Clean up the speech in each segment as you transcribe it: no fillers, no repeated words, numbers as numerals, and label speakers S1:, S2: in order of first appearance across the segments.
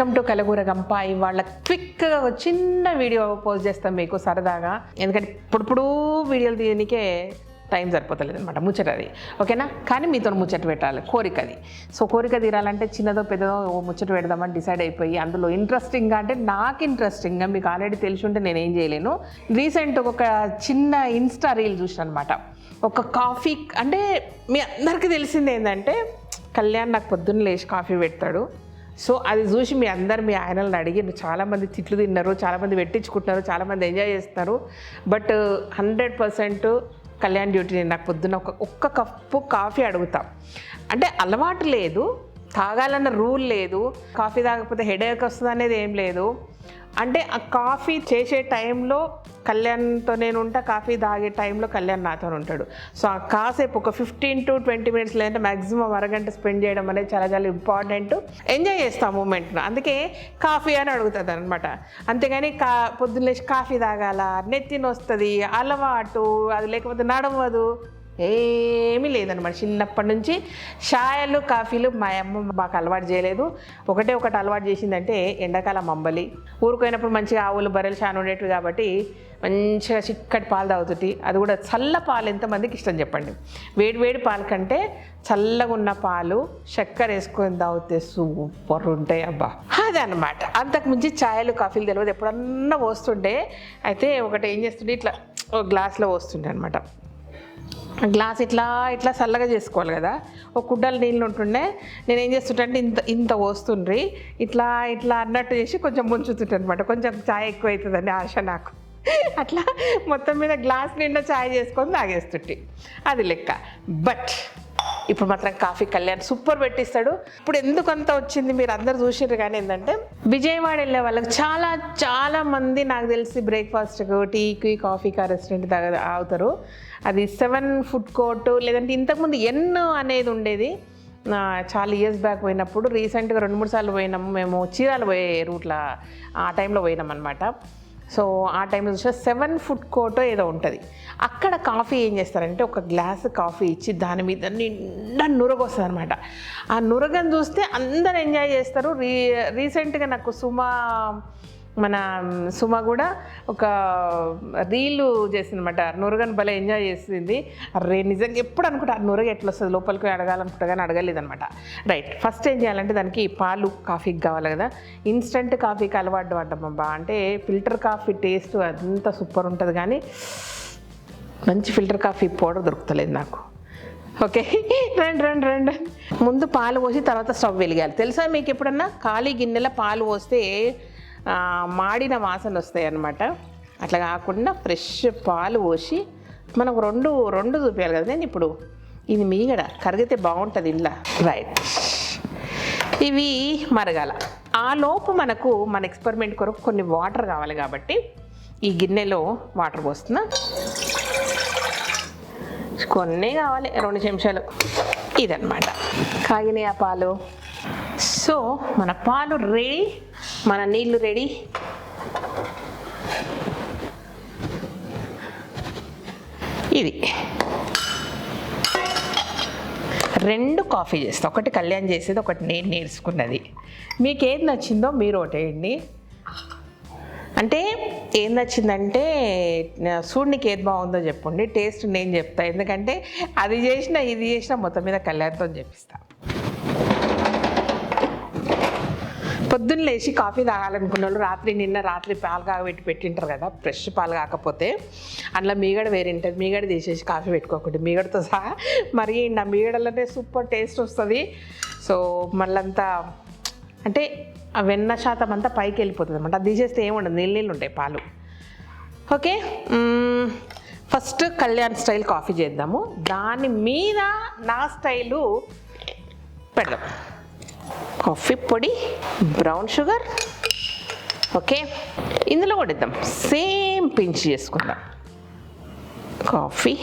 S1: Welcome to కలగూర గంప. ఇవాళ క్విక్గా ఒక చిన్న వీడియో పోస్ట్ చేస్తాం మీకు సరదాగా, ఎందుకంటే ఇప్పుడు వీడియోలు తీయడానికే టైం సరిపోతలేదు అనమాట. ముచ్చటది ఓకేనా, కానీ మీతో ముచ్చట పెట్టాలి, కోరికది. సో కోరిక తీరాలంటే చిన్నదో పెద్దదో ముచ్చట పెడదామని డిసైడ్ అయిపోయి, అందులో ఇంట్రెస్టింగ్గా అంటే నాకు ఇంట్రెస్టింగ్గా మీకు ఆల్రెడీ తెలిసి ఉంటే నేను ఏం చేయలేను. రీసెంట్ ఒక చిన్న ఇన్స్టా రీల్ చూసిన అనమాట. ఒక కాఫీ అంటే మీ అందరికీ తెలిసింది ఏంటంటే, కళ్యాణ్ నాకు పొద్దున్న లేచి కాఫీ పెడతాడు. సో అది చూసి మీ ఆయనలను అడిగి చాలామంది తిట్లు తిన్నారు, చాలామంది పెట్టించుకుంటున్నారు, చాలామంది ఎంజాయ్ చేస్తున్నారు. But 100% Kalyan duty. నేను నాకు పొద్దున్న ఒక్క కప్పు కాఫీ అడుగుతాం. అంటే అలవాటు లేదు, తాగాలన్న రూల్ లేదు, కాఫీ తాగకపోతే హెడేక్ వస్తుంది అనేది ఏం లేదు. అంటే ఆ కాఫీ చేసే టైంలో కళ్యాణ్తో నేను ఉంటా, కాఫీ తాగే టైంలో కళ్యాణ్ నాతో ఉంటాడు. సో ఆ కాసేపు ఒక 15 to 20 minutes లేదంటే మ్యాక్సిమం అరగంట స్పెండ్ చేయడం అనేది చాలా చాలా ఇంపార్టెంట్. ఎంజాయ్ చేస్తాం మూమెంట్ను, అందుకే కాఫీ అని అడుగుతుంది అనమాట. అంతేగాని పొద్దున్న లేచి కాఫీ తాగాల, నెత్తిన వస్తుంది, అలవాటు అది లేకపోతే నడవదు, ఏమీ లేదనమాట. చిన్నప్పటి నుంచి చాయలు కాఫీలు మా అమ్మ మాకు అలవాటు చేయలేదు. ఒకటి అలవాటు చేసిందంటే, ఎండాకాలం అంబలి, ఊరుకోయినప్పుడు మంచిగా ఆవులు బర్రెలు చాలా ఉండేటివి కాబట్టి మంచిగా చిక్కటి పాలు తాగుతుంది. అది కూడా చల్ల పాలు. ఎంతమందికి ఇష్టం చెప్పండి? వేడి పాలు కంటే చల్లగా ఉన్న పాలు చక్కెర వేసుకొని తాగితే సూపర్ ఉంటాయి అబ్బా. అదనమాట. అంతకుమించి చాయలు కాఫీలు తెలియదు. ఎప్పుడన్నా పోస్తుండే, అయితే ఒకటి ఏం చేస్తుండే, ఇట్లా ఒక గ్లాస్లో పోస్తుండే అనమాట. గ్లాస్ ఇట్లా చల్లగా చేసుకోవాలి కదా, ఒక కుడ్డలు నీళ్ళు ఉంటుండే. నేను ఏం చేస్తుంటే ఇంత పోస్తుండ్రి, ఇట్లా అన్నట్టు చేసి కొంచెం ముంచుతుంటే అనమాట. కొంచెం ఛాయ్ ఎక్కువ అవుతుందని ఆశ నాకు. అట్లా మొత్తం మీద గ్లాస్ నిండా ఛాయ్ చేసుకొని తాగేస్తుంటే అది లెక్క. బట్ ఇప్పుడు మాత్రం కాఫీ కళ్యాణ్ సూపర్ పెట్టిస్తాడు. ఇప్పుడు ఎందుకంత వచ్చింది మీరు అందరు చూసిర్రు. కానీ ఏంటంటే, విజయవాడ వెళ్ళే వాళ్ళకి చాలా మంది నాకు తెలిసి బ్రేక్ఫాస్ట్కు టీకి కాఫీకి రెస్టారెంట్ అవుతారు. అది 7 food court, లేదంటే ఇంతకుముందు అనేది ఉండేది. చాలా ఇయర్స్ బ్యాక్ పోయినప్పుడు, రీసెంట్గా 2-3 సార్లు పోయినాము మేము. చీరాలు పోయే రూట్లో ఆ టైంలో పోయినాం అనమాట. సో ఆ టైంలో చూస్తే 7 food court ఏదో ఉంటుంది. అక్కడ కాఫీ ఏం చేస్తారంటే, ఒక గ్లాస్ కాఫీ ఇచ్చి దాని మీద నిండా నురగ వస్తుంది అనమాట. ఆ నురగను చూస్తే అందరు ఎంజాయ్ చేస్తారు. రీసెంట్గా నాకు మన సుమ కూడా ఒక రీలు చేసిందనమాట. నురగను భలే ఎంజాయ్ చేసింది. నిజంగా ఎప్పుడు అనుకుంటా ఆ నురగ ఎట్లా వస్తుంది, లోపలికి అడగాలనుకుంటా కానీ అడగలేదనమాట. రైట్, ఫస్ట్ ఏం చేయాలంటే, దానికి పాలు కాఫీకి కావాలి కదా. ఇన్స్టంట్ కాఫీకి అలవాటు పడ్డామబ్బా. అంటే ఫిల్టర్ కాఫీ టేస్ట్ అంతా సూపర్ ఉంటుంది, కానీ మంచి ఫిల్టర్ కాఫీ పౌడర్ దొరుకుతలేదు నాకు. ఓకే, రండి. ముందు పాలు పోసి తర్వాత స్టవ్ వెలిగాలి. తెలుసా మీకు? ఎప్పుడన్నా ఖాళీ గిన్నెలో పాలు పోస్తే మాడిన వాసన వస్తాయి అన్నమాట. అట్లా కాకుండా ఫ్రెష్ పాలు పోసి మనకు రెండు చూపించాలి కదా. నేను ఇప్పుడు ఇది మీగడ కరిగితే బాగుంటుంది ఇలా. రైట్, ఇవి మరగాల. ఆ లోపు మనకు మన ఎక్స్పెరిమెంట్ కొరకు కొన్ని వాటర్ కావాలి కాబట్టి ఈ గిన్నెలో వాటర్ పోస్తున్నా. కొన్ని కావాలి, 2 చెంచాలు. ఇదన్నమాట కాగినాయి ఆ పాలు. సో మన పాలు రెడీ, మన నీళ్ళు రెడీ. ఇది 2 కాఫీ చేస్తా. ఒకటి కళ్యాణ్ చేసేది, ఒకటి నేను నేర్చుకున్నది. మీకు ఏది నచ్చిందో మీరు ఒకటేయండి. అంటే ఏం నచ్చిందంటే, చూడనికి ఏది బాగుందో చెప్పండి, టేస్ట్ నేను చెప్తా. ఎందుకంటే అది చేసినా ఇది చేసినా మొత్తం మీద కళ్యాణ్తో చెప్పిస్తా. పొద్దున్న లేచి కాఫీ తాగాలనుకున్న వాళ్ళు నిన్న రాత్రి పాలు కాగబెట్టి పెట్టింటారు కదా. ఫ్రెష్ పాలు కాకపోతే అందులో మీగడ వేరే ఉంటుంది. మీగడ తీసేసి కాఫీ పెట్టుకోకూడదు, మీగడతో సహా. మరి నా మీగడలోనే సూపర్ టేస్ట్ వస్తుంది. సో మళ్ళంతా అంటే ఆ వెన్న శాతం అంతా పైకి వెళ్ళిపోతుంది అనమాట. అది తీసేస్తే ఏముండదు, నీళ్ళు ఉంటాయి పాలు. Okay, first Kalyan style coffee చేద్దాము. దాని మీద నా స్టైలు పెడదాం. కాఫీ పొడి, బ్రౌన్ షుగర్. ఓకే, ఇందులో కూడా ఇద్దాం, సేమ్ పించ్ చేసుకుందాం. కాఫీ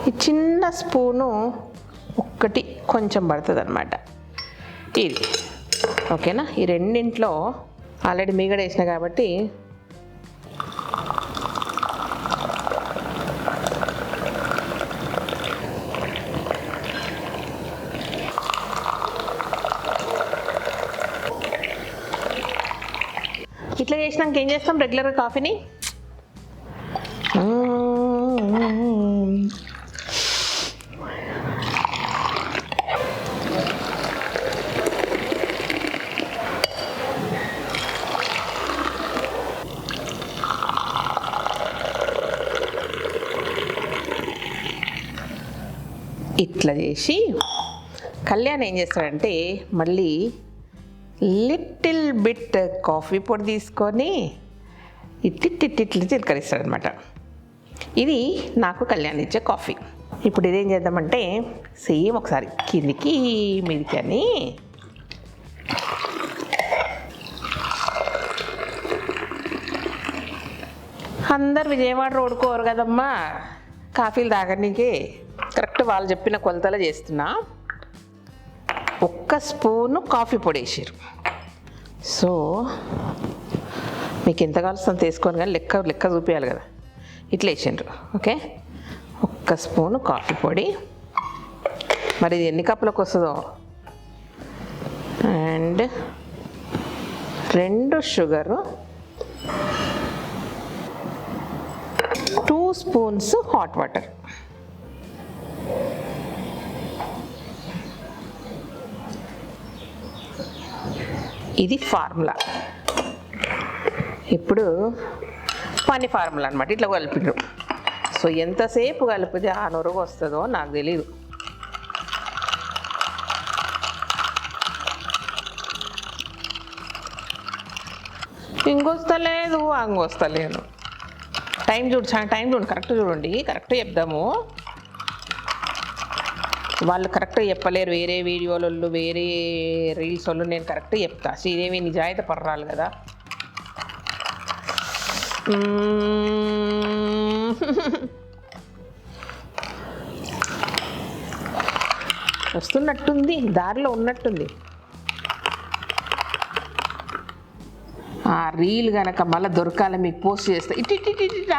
S1: ఈ చిన్న స్పూను ఒక్కటి కొంచెం పడుతుంది అనమాట ఇది. ఓకేనా, ఈ రెండింట్లో ఆల్రెడీ మీగడ వేసిన కాబట్టి ఇట్లా చేసినాక ఏం చేస్తాం రెగ్యులర్గా కాఫీని ఇట్లా చేసి కళ్యాణ్ ఏం చేస్తాడంటే మళ్ళీ లిటిల్ బిట్ కాఫీ పొడి తీసుకొని ఇట్లా చిలకరిస్తాడనమాట. ఇది నాకు కళ్యాణ్ ఇచ్చే కాఫీ. ఇప్పుడు ఇదేం చేద్దామంటే సేమ్ ఒకసారి కిందికి మీదికి అని అందరు విజయవాడ రోడ్కోరు కదమ్మా కాఫీలు తాగడానికి. కరెక్ట్ వాళ్ళు చెప్పిన కొలతలో చేస్తున్నా. 1 స్పూను కాఫీ పొడి వేసారు. సో మీకు ఎంత కావాల్సిన తీసుకొని కానీ లెక్క చూపించాలి కదా. ఇట్లా వేసిండ్రు. ఓకే, 1 స్పూను కాఫీ పొడి. మరి ఇది ఎన్ని కప్పులకు వస్తుందో. And 2 sugar, 2 spoons hot water. ఇది ఫార్ములా. ఇప్పుడు పని ఫార్ములా అనమాట. ఇట్లా కలిపిడ్రు. సో ఎంతసేపు కలిపితే ఆ నొరుగు వస్తుందో నాకు తెలీదు. ఇంకొస్తలేదు అంగొస్తలేను. టైం చూడండి, కరెక్ట్ చూడండి, కరెక్ట్ చెప్దాము. వాళ్ళు కరెక్ట్ చెప్పలేరు, వేరే వీడియోలలో వేరే రీల్స్ వాళ్ళు. నేను కరెక్ట్ చెప్తా. ఇదేమి నిజాయితీ పర్రాలు కదా. వస్తున్నట్టుంది, దారిలో ఉన్నట్టుంది. ఆ రీల్ కనుక మళ్ళీ దొరకాలి మీకు పోస్ట్ చేస్తే ఇటు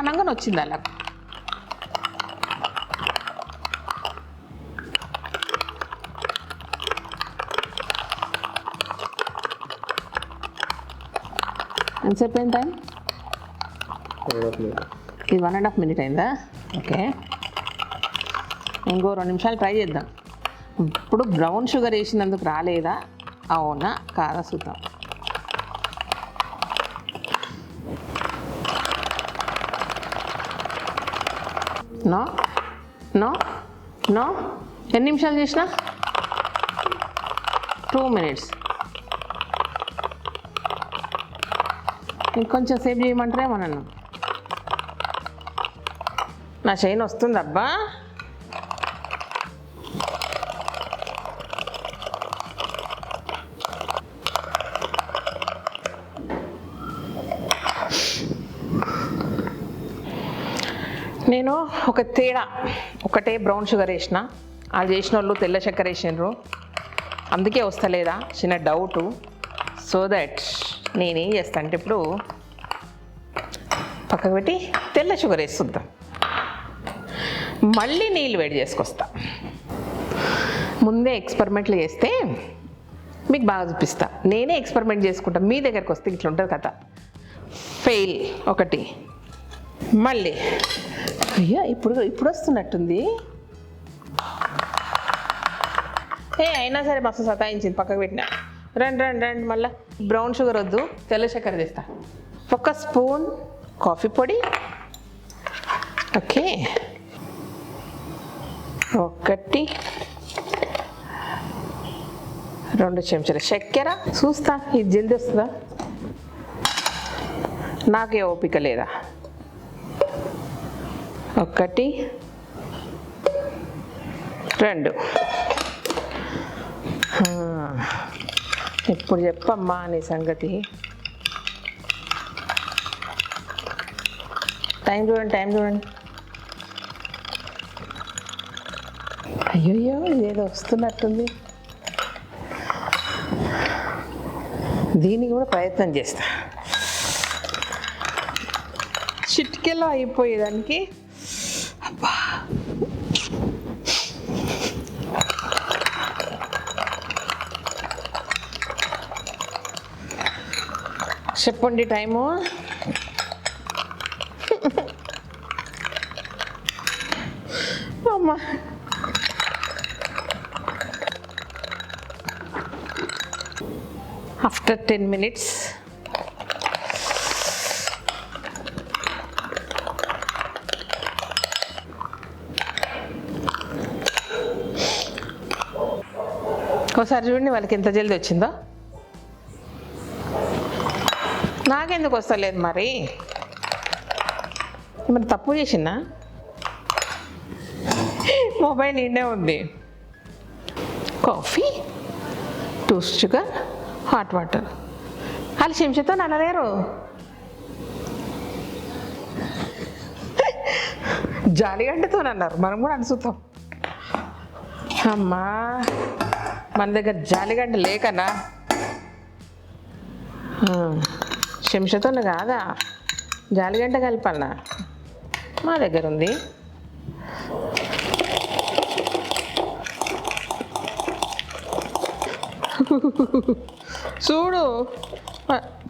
S1: అనగానే వచ్చింది అలా. ఎంతసేపు అయింది టైం? ఇది 1.5 minute అయిందా? ఓకే, ఇంకో 2 నిమిషాలు ట్రై చేద్దాం. ఇప్పుడు బ్రౌన్ షుగర్ వేసినందుకు రాలేదా, అవునా కాదా చూద్దాం. No no no. ఎన్ని నిమిషాలు చేసినా? 2 minutes. ఇంకొంచెం సేపు చేయమంటారేమో నన్ను. నా చైన్ వస్తుంది అబ్బా. నేను ఒక తేడా, ఒకటే బ్రౌన్ షుగర్ వేసిన, అది చేసిన వాళ్ళు తెల్ల చక్కెర వేసినారు, అందుకే వస్తలేదా చిన్న డౌటు. సో దట్ నేనేం చేస్తా అంటే ఇప్పుడు పక్కకు పెట్టి తెల్ల షుగర్ వేస్తుందాం, మళ్ళీ నీళ్ళు వేడి చేసుకొస్తా. ముందే ఎక్స్పెరిమెంట్లు చేస్తే మీకు బాగా చూపిస్తా. నేనే ఎక్స్పెరిమెంట్ చేసుకుంటా, మీ దగ్గరకు వస్తే ఇట్లా ఉంటుంది కథ. ఫెయిల్ ఒకటి, మళ్ళీ అయ్యా ఇప్పుడు వస్తున్నట్టుంది. అయినా సరే మస్తు సతాయించింది, పక్కకు పెట్టినా. రండి మళ్ళీ బ్రౌన్ షుగర్ వద్దు, తెల్ల చక్కెర తెస్తా. 1 స్పూన్ కాఫీ పొడి. ఓకే, 1 2 చెంచాల చక్కెర. చూస్తా ఇది జల్దీ వస్తుందా, నాకే ఓపిక లేదా. 1 2. ఇప్పుడు చెప్పమ్మా నీ సంగతి. టైం చూడండి. అయ్యో ఇదేదో వస్తున్నట్టుంది. దీనికి కూడా ప్రయత్నం చేస్తా. చిటికెలో అయిపోయేదానికి. అబ్బా, చెప్పండి టైము. అమ్మా ఆఫ్టర్ 10 minutes ఒకసారి చూడండి వాళ్ళకి ఎంత జల్దీ వచ్చిందో. నాకెందుకు వస్తలేదు మరి? ఏమైనా తప్పు చేసిందా? మొబైల్ నిండే ఉంది. Coffee, 2 sugar, hot water. వాళ్ళు చెంచాతో నడలేరు. జాలిగంటతో అన్నారు, మనం కూడా అనుసుతాం. అమ్మా మన దగ్గర జాలిగంట లేకనా? చెంచాతో కాదా, జాలిగంట కలపాలనా? మా దగ్గర ఉంది. చూడు,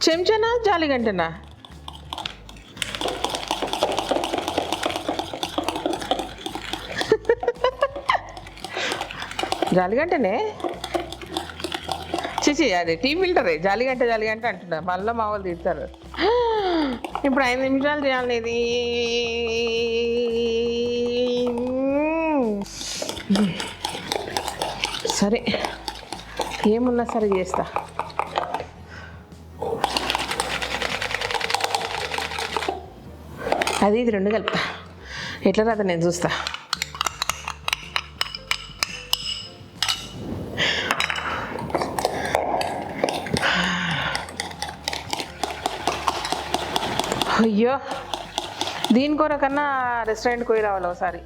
S1: చెంచానా జాలిగంటనా? జాలిగంటనే. చిచి, అది టీ ఫిల్టరే. జాలిగంట జాలిగంట అంటున్నా, మళ్ళీ మా వాళ్ళు తిడతారు. ఇప్పుడు 5 నిమిషాలు చేయాలి ఇది. సరే, ఏమున్నా సరే చేస్తా. అది ఇది 2 కలుపుతా. ఎట్లా రాదా నేను చూస్తా. అయ్యో, దీని కొరకన్నా రెస్టారెంట్కి పోయి రావాలి ఒకసారి.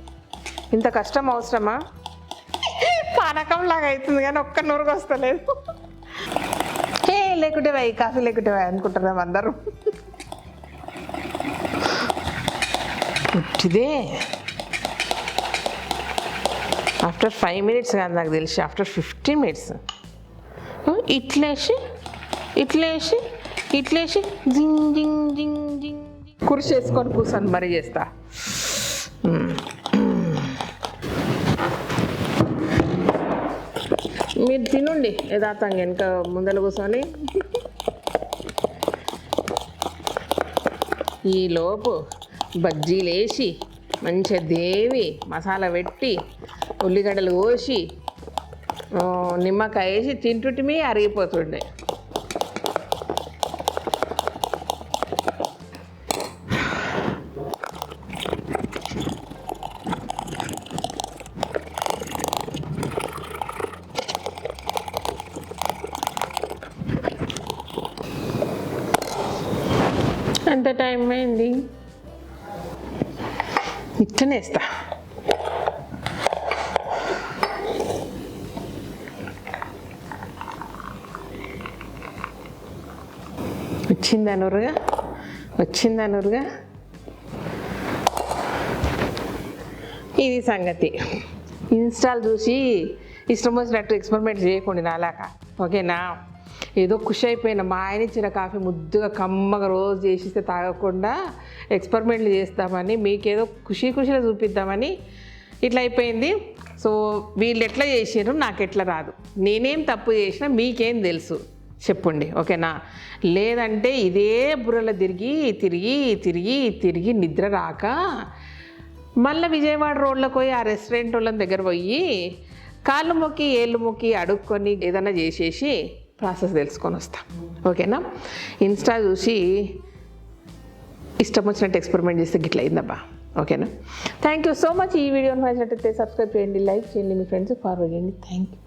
S1: ఇంత కష్టం అవసరమా? పానకం లాగా అవుతుంది కానీ ఒక్క నూరుగా వస్తలేదు. లేకుంటే వై, కాఫీ లేకుంటే వై అనుకుంటున్నాం అందరూ. ఇదే ఆఫ్టర్ 5 minutes కాదు నాకు తెలిసి, ఆఫ్టర్ 15 minutes. ఇట్లేసి ఇట్లేసి ఇట్లేసి జింగ్ జింగ్ జింగ్ జింగ్ కుర్చీ వేసుకొని కూర్చొని మరీ చేస్తా. మీరు తినండి యథార్థంగా వెనక ముందర కూర్చొని. ఈలోపు బజ్జీలు వేసి మంచిగా దేవి మసాలా పెట్టి ఉల్లిగడ్డలు కోసి నిమ్మకాయ వేసి తింటుంటే అరిగిపోతుండే. ఎంత టైం అయింది? ఇట్లనే వేస్తా. వచ్చిందనురుగా వచ్చిందనురుగా. ఇది సంగతి. ఇన్స్టాల్ చూసి ఇష్టం వచ్చినట్టు ఎక్స్పెరిమెంట్ చేయకుండా నాలాక, ఓకేనా? ఏదో ఖుషి అయిపోయిన మా ఆయన ఇచ్చిన కాఫీ ముద్దుగా కమ్మగా రోజు చేసిస్తే తాగకుండా ఎక్స్పెరిమెంట్లు చేస్తామని, మీకేదో ఖుషిగా చూపిద్దామని ఇట్లా అయిపోయింది. సో వీళ్ళు ఎట్లా చేసారు, నాకు ఎట్లా రాదు. నేనేం తప్పు చేసినా మీకేం తెలుసు చెప్పండి, ఓకేనా? లేదంటే ఇదే బుర్రలో తిరిగి తిరిగి తిరిగి తిరిగి నిద్ర రాక మళ్ళీ విజయవాడ రోడ్లోకి పోయి ఆ రెస్టారెంట్ వాళ్ళ దగ్గర పోయి కాళ్ళు మొక్కి ఏళ్ళు మొక్కి అడుక్కొని ఏదైనా చేసేసి ప్రాసెస్ తెలుసుకొని వస్తాం, ఓకేనా? ఇన్స్టా చూసి ఇష్టం వచ్చినట్టు ఎక్స్పెరిమెంట్ చేస్తే గిట్ల అయిందబ్బా, ఓకేనా? Thank you so much. ఈ వీడియోని నచ్చినట్టయితే సబ్స్క్రైబ్ చేయండి, లైక్ చేయండి, మీ ఫ్రెండ్స్కి ఫార్వర్డ్ చేయండి. Thank you.